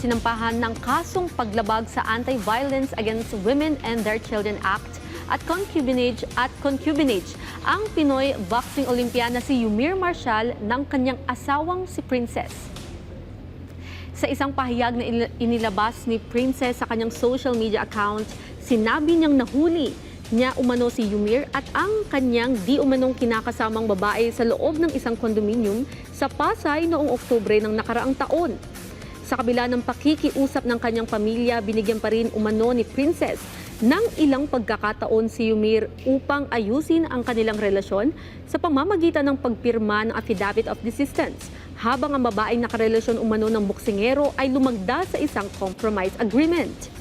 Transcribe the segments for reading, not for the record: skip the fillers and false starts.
sinampahan ng kasong paglabag sa Anti-Violence Against Women and Their Children Act at concubinage ang Pinoy boxing Olympiana si Yumir Marcial ng kanyang asawang si Princess. Sa isang pahayag na inilabas ni Princess sa kanyang social media account, sinabi niyang nahuli niya umano si Yumir at ang kanyang di umanong kinakasamang babae sa loob ng isang kondominium sa Pasay noong Oktubre ng nakaraang taon. Sa kabila ng pakikiusap ng kanyang pamilya, binigyan pa rin umano ni Princess ng ilang pagkakataon si Yumir upang ayusin ang kanilang relasyon sa pamamagitan ng pagpirma ng Affidavit of Desistance, habang ang babaeng nakarelasyon umano ng boksingero ay lumagda sa isang compromise agreement.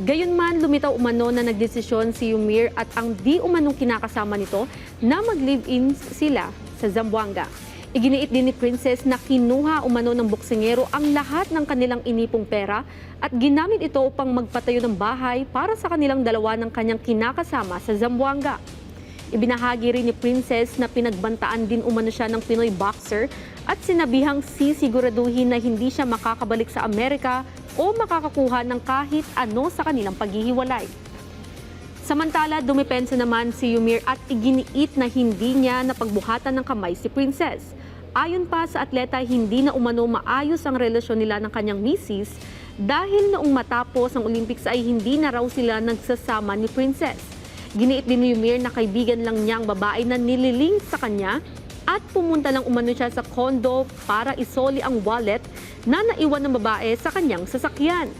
Gayunman, lumitaw umano na nagdesisyon si Yumir at ang di umanong kinakasama nito na mag-live-in sila sa Zamboanga. Iginiit din ni Princess na kinuha umano ng boksingero ang lahat ng kanilang inipong pera at ginamit ito upang magpatayo ng bahay para sa kanilang dalawa ng kanyang kinakasama sa Zamboanga. Ibinahagi rin ni Princess na pinagbantaan din umano siya ng Pinoy boxer at sinabihang sisiguraduhin na hindi siya makakabalik sa Amerika o makakakuha ng kahit ano sa kanilang paghihiwalay. Samantala, dumepensa naman si Yumir at iginiit na hindi niya napagbuhatan ng kamay si Princess. Ayon pa sa atleta, hindi na umano maayos ang relasyon nila ng kanyang misis dahil noong matapos ang Olympics ay hindi na raw sila nagsasama ni Princess. Giniit din ni Yumir na kaibigan lang niya ang babae na nililing sa kanya at pumunta lang umano siya sa kondo para isoli ang wallet na naiwan ng babae sa kanyang sasakyan.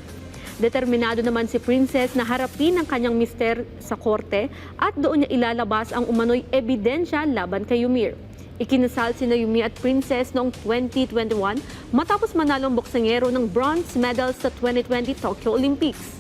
Determinado naman si Princess na harapin ang kanyang mister sa korte at doon niya ilalabas ang umano'y ebidensya laban kay Yumir. Ikinasal sina Yumir at Princess noong 2021 matapos manalo ang boksingero ng bronze medal sa 2020 Tokyo Olympics.